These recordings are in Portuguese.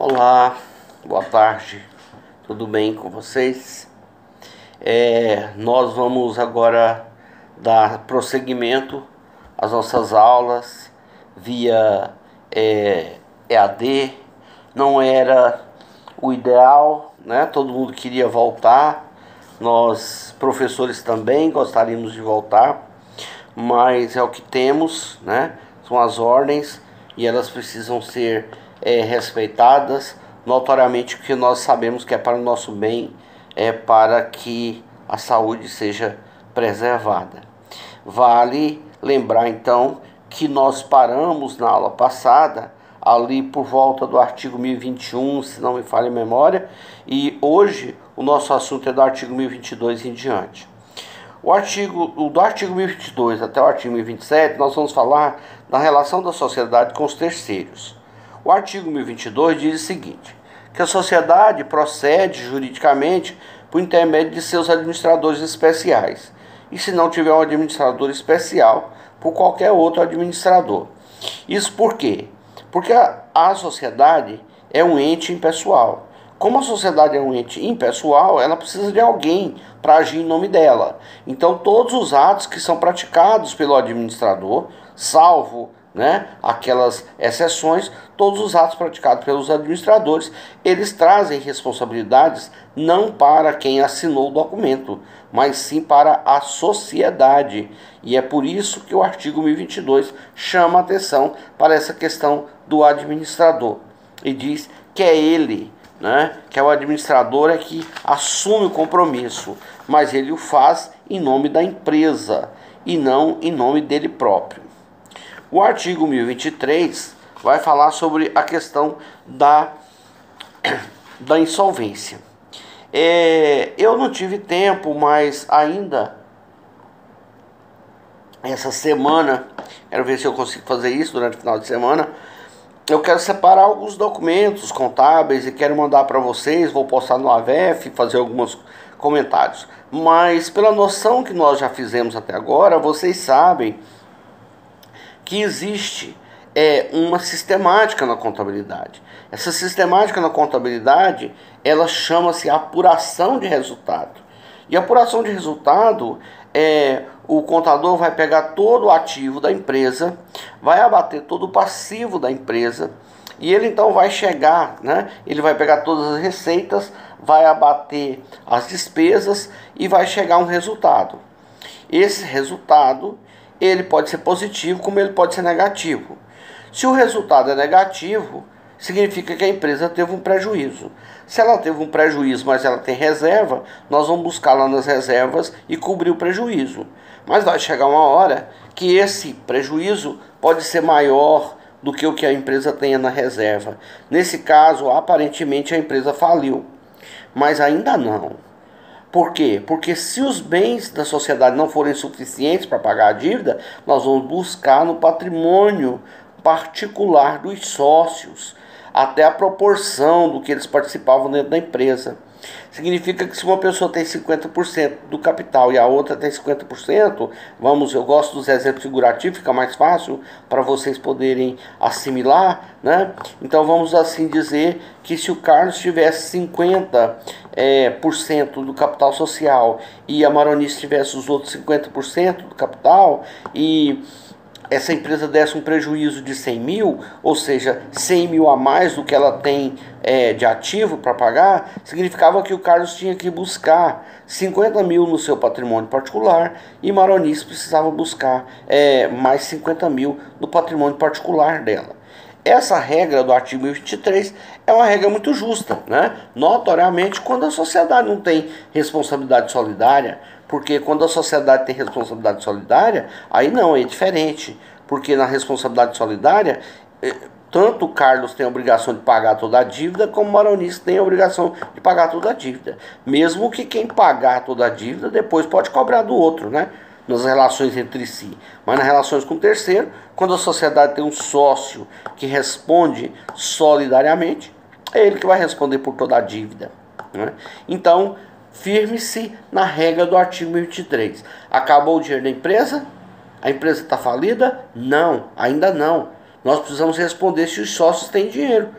Olá, boa tarde, tudo bem com vocês? Nós vamos agora dar prosseguimento às nossas aulas via EAD. Não era o ideal, né? Todo mundo queria voltar, nós professores também gostaríamos de voltar, mas é o que temos, né? São as ordens e elas precisam ser respeitadas, notoriamente, porque nós sabemos que é para o nosso bem, é para que a saúde seja preservada. Vale lembrar então que nós paramos na aula passada ali por volta do artigo 1021, se não me falha a memória, e hoje o nosso assunto é do artigo 1022 em diante. Do artigo 1022 até o artigo 1027, nós vamos falar da relação da sociedade com os terceiros. O artigo 1022 diz o seguinte, que a sociedade procede juridicamente por intermédio de seus administradores especiais, e se não tiver um administrador especial, por qualquer outro administrador. Isso por quê? Porque a sociedade é um ente impessoal. Como a sociedade é um ente impessoal, ela precisa de alguém para agir em nome dela. Então, todos os atos que são praticados pelo administrador, salvo, aquelas exceções, todos os atos praticados pelos administradores, eles trazem responsabilidades não para quem assinou o documento, mas sim para a sociedade. E é por isso que o artigo 1022 chama a atenção para essa questão do administrador. E diz que é ele, que é o administrador que assume o compromisso, mas ele o faz em nome da empresa e não em nome dele próprio. O artigo 1023 vai falar sobre a questão da insolvência. Eu não tive tempo, mas ainda essa semana, quero ver se eu consigo fazer isso durante o final de semana. Eu quero separar alguns documentos contábeis e quero mandar para vocês, vou postar no AVEF, fazer alguns comentários. Mas pela noção que nós já fizemos até agora, vocês sabem que existe uma sistemática na contabilidade. Essa sistemática na contabilidade, ela chama-se apuração de resultado. E apuração de resultado o contador vai pegar todo o ativo da empresa, vai abater todo o passivo da empresa, e ele então vai chegar, ele vai pegar todas as receitas, vai abater as despesas e vai chegar a um resultado. Esse resultado, ele pode ser positivo como ele pode ser negativo. Se o resultado é negativo, significa que a empresa teve um prejuízo. Se ela teve um prejuízo, mas ela tem reserva, nós vamos buscar lá nas reservas e cobrir o prejuízo. Mas vai chegar uma hora que esse prejuízo pode ser maior do que o que a empresa tenha na reserva. Nesse caso, aparentemente a empresa faliu, mas ainda não. Por quê? Porque se os bens da sociedade não forem suficientes para pagar a dívida, nós vamos buscar no patrimônio particular dos sócios, até a proporção do que eles participavam dentro da empresa. Significa que se uma pessoa tem 50% do capital e a outra tem 50%, eu gosto dos exemplos figurativos, fica mais fácil para vocês poderem assimilar, Então vamos assim dizer que se o Carlos tivesse 50% do capital social e a Maronice tivesse os outros 50% do capital e essa empresa desse um prejuízo de 100 mil, ou seja, 100 mil a mais do que ela tem de ativo para pagar, significava que o Carlos tinha que buscar 50 mil no seu patrimônio particular e Maronice precisava buscar mais 50 mil no patrimônio particular dela. Essa regra do artigo 1023 é uma regra muito justa, Notoriamente, quando a sociedade não tem responsabilidade solidária, porque quando a sociedade tem responsabilidade solidária, aí não, é diferente. Porque na responsabilidade solidária, tanto o Carlos tem a obrigação de pagar toda a dívida, como o Maronice tem a obrigação de pagar toda a dívida. Mesmo que quem pagar toda a dívida, depois pode cobrar do outro, nas relações entre si. Mas nas relações com o terceiro, quando a sociedade tem um sócio que responde solidariamente, é ele que vai responder por toda a dívida. Então, firme-se na regra do artigo 1023. Acabou o dinheiro da empresa? A empresa está falida? Não, ainda não. Nós precisamos responder se os sócios têm dinheiro.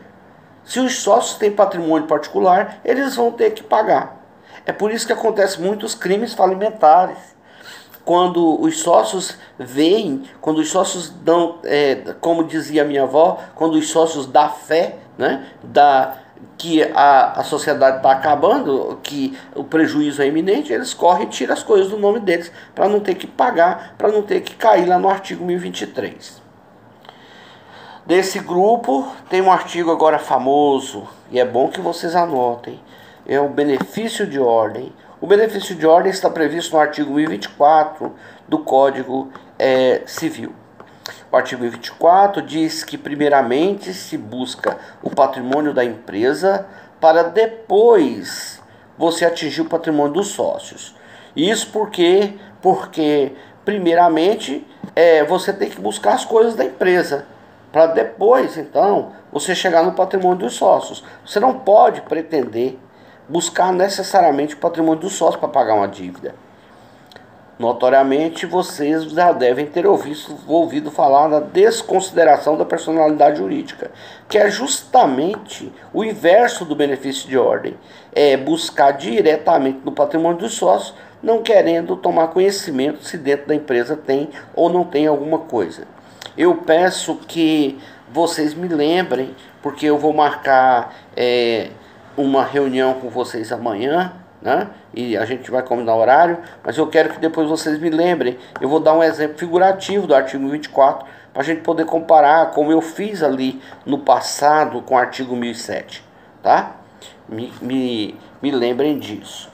Se os sócios têm patrimônio particular, eles vão ter que pagar. É por isso que acontece muitos crimes falimentares. Quando os sócios veem, quando os sócios dão, como dizia minha avó, quando os sócios dão fé, né, que a sociedade está acabando, que o prejuízo é iminente, eles correm e tiram as coisas do nome deles, para não ter que pagar, para não ter que cair lá no artigo 1023. Desse grupo, tem um artigo agora famoso, e é bom que vocês anotem, é o benefício de ordem. O benefício de ordem está previsto no artigo 1024 do Código Civil. O artigo 1024 diz que primeiramente se busca o patrimônio da empresa para depois você atingir o patrimônio dos sócios. Isso porque primeiramente você tem que buscar as coisas da empresa, para depois então você chegar no patrimônio dos sócios. Você não pode pretender buscar necessariamente o patrimônio do sócio para pagar uma dívida. Notoriamente, vocês já devem ter ouvido falar da desconsideração da personalidade jurídica, que é justamente o inverso do benefício de ordem. É buscar diretamente no patrimônio dos sócios, não querendo tomar conhecimento se dentro da empresa tem ou não tem alguma coisa. Eu peço que vocês me lembrem, porque eu vou marcar uma reunião com vocês amanhã, né? E a gente vai combinar horário, mas eu quero que depois vocês me lembrem. Eu vou dar um exemplo figurativo do artigo 24, para a gente poder comparar como eu fiz ali no passado com o artigo 1007, tá? Me lembrem disso.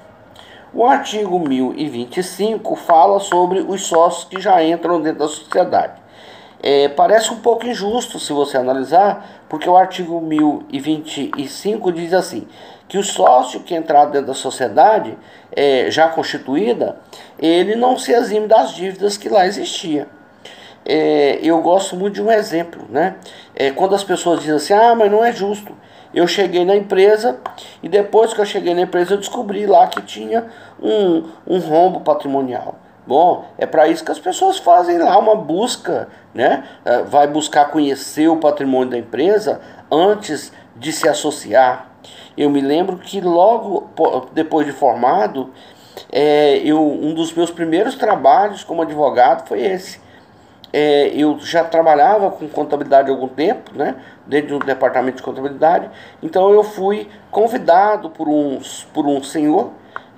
O artigo 1025 fala sobre os sócios que já entram dentro da sociedade. Parece um pouco injusto se você analisar, porque o artigo 1025 diz assim, que o sócio que entrar dentro da sociedade já constituída, ele não se exime das dívidas que lá existiam. Eu gosto muito de um exemplo, né? Quando as pessoas dizem assim, mas não é justo. Eu cheguei na empresa e depois que eu cheguei na empresa eu descobri lá que tinha um rombo patrimonial. Bom, é para isso que as pessoas fazem lá uma busca, né? Vai buscar conhecer o patrimônio da empresa antes de se associar. Eu me lembro que logo depois de formado, um dos meus primeiros trabalhos como advogado foi esse. Eu já trabalhava com contabilidade há algum tempo, né? Dentro do departamento de contabilidade. Então eu fui convidado por um senhor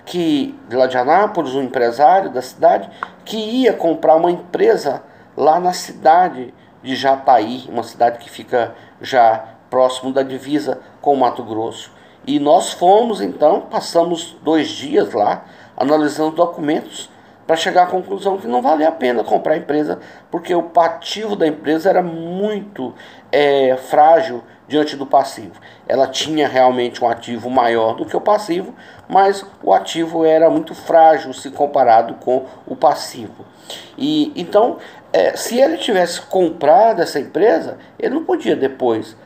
que lá de Anápolis, um empresário da cidade, que ia comprar uma empresa lá na cidade de Jataí, uma cidade que fica já próximo da divisa com o Mato Grosso. E nós fomos então, passamos 2 dias lá, analisando documentos, para chegar à conclusão que não valia a pena comprar a empresa, porque o ativo da empresa era muito frágil diante do passivo. Ela tinha realmente um ativo maior do que o passivo, mas o ativo era muito frágil se comparado com o passivo. E então, se ele tivesse comprado essa empresa, ele não podia depois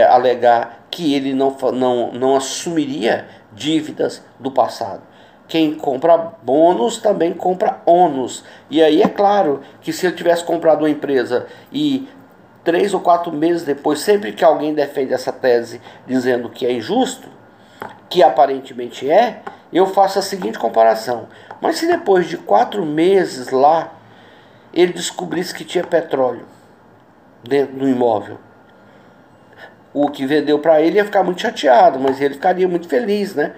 alegar que ele não assumiria dívidas do passado. Quem compra bônus também compra ônus. E aí é claro que se eu tivesse comprado uma empresa e 3 ou 4 meses depois, sempre que alguém defende essa tese dizendo que é injusto, que aparentemente eu faço a seguinte comparação. Mas se depois de 4 meses lá, ele descobrisse que tinha petróleo dentro do imóvel, o que vendeu para ele ia ficar muito chateado, mas ele ficaria muito feliz, né?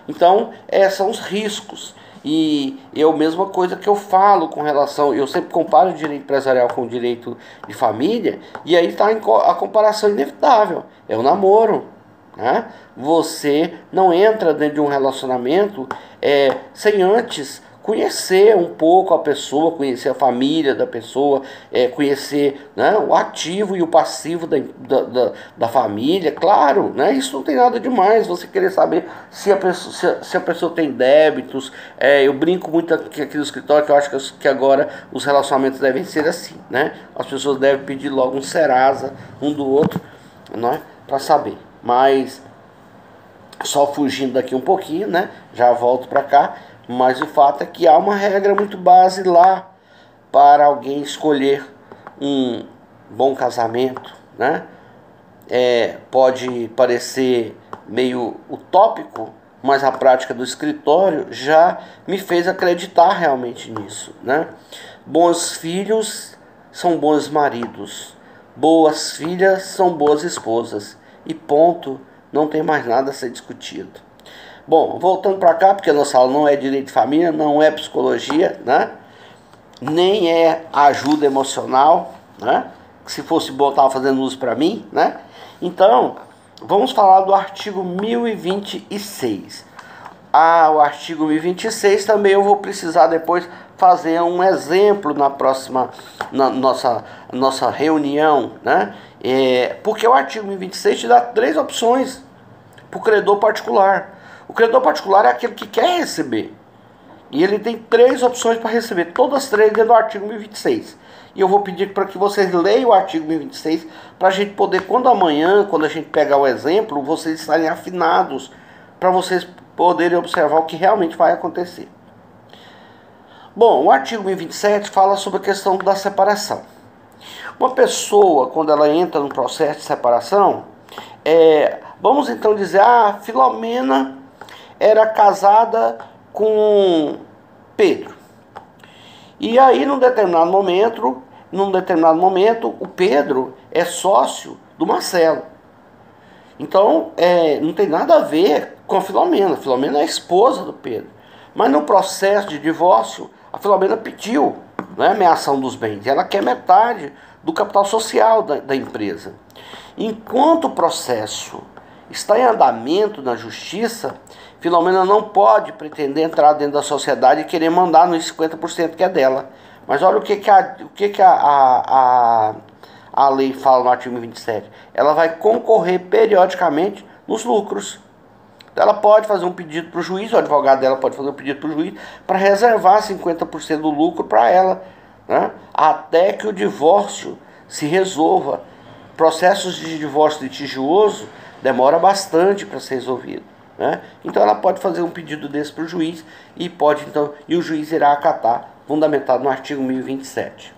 Então, são os riscos. E é a mesma coisa que eu falo com relação... Eu sempre comparo o direito empresarial com o direito de família. E aí está a comparação inevitável. É o namoro, né? Você não entra dentro de um relacionamento sem antes conhecer um pouco a pessoa, conhecer a família da pessoa, conhecer, né, o ativo e o passivo da família, claro, né, isso não tem nada demais, você querer saber se a pessoa tem débitos. Eu brinco muito aqui no escritório que eu acho que agora os relacionamentos devem ser assim, né, as pessoas devem pedir logo um Serasa um do outro, né, para saber, mas só fugindo daqui um pouquinho, né, já volto para cá. Mas o fato é que há uma regra muito base lá para alguém escolher um bom casamento, né? pode parecer meio utópico, mas a prática do escritório já me fez acreditar realmente nisso, né? Bons filhos são bons maridos, boas filhas são boas esposas, e ponto, não tem mais nada a ser discutido. Bom, voltando para cá, porque a nossa aula não é direito de família, não é psicologia, né? Nem é ajuda emocional, né? Se fosse bom, estava fazendo uso para mim, né? Então, vamos falar do artigo 1026. O artigo 1026 também eu vou precisar depois fazer um exemplo na próxima, nossa reunião, né? Porque o artigo 1026 te dá 3 opções para o credor particular. O credor particular é aquele que quer receber. E ele tem 3 opções para receber, todas 3 dentro do artigo 1026. E eu vou pedir para que vocês leiam o artigo 1026 para a gente poder, quando amanhã, quando a gente pegar o exemplo, vocês estarem afinados para vocês poderem observar o que realmente vai acontecer. Bom, o artigo 1027 fala sobre a questão da separação. Uma pessoa, quando ela entra no processo de separação, vamos então dizer, Filomena era casada com Pedro. E aí, num determinado momento, o Pedro é sócio do Marcelo. Então, não tem nada a ver com a Filomena. A Filomena é a esposa do Pedro. Mas no processo de divórcio, a Filomena pediu, né, a meação dos bens. Ela quer metade do capital social da empresa. Enquanto o processo está em andamento na justiça, Filomena não pode pretender entrar dentro da sociedade e querer mandar nos 50% que é dela. Mas olha o que a lei fala no artigo 27. Ela vai concorrer periodicamente nos lucros. Ela pode fazer um pedido para o juiz, o advogado dela pode fazer um pedido para o juiz para reservar 50% do lucro para ela, né? Até que o divórcio se resolva. Processos de divórcio litigioso demora bastante para ser resolvido, né? Então ela pode fazer um pedido desse para o juiz e o juiz irá acatar, fundamentado no artigo 1027.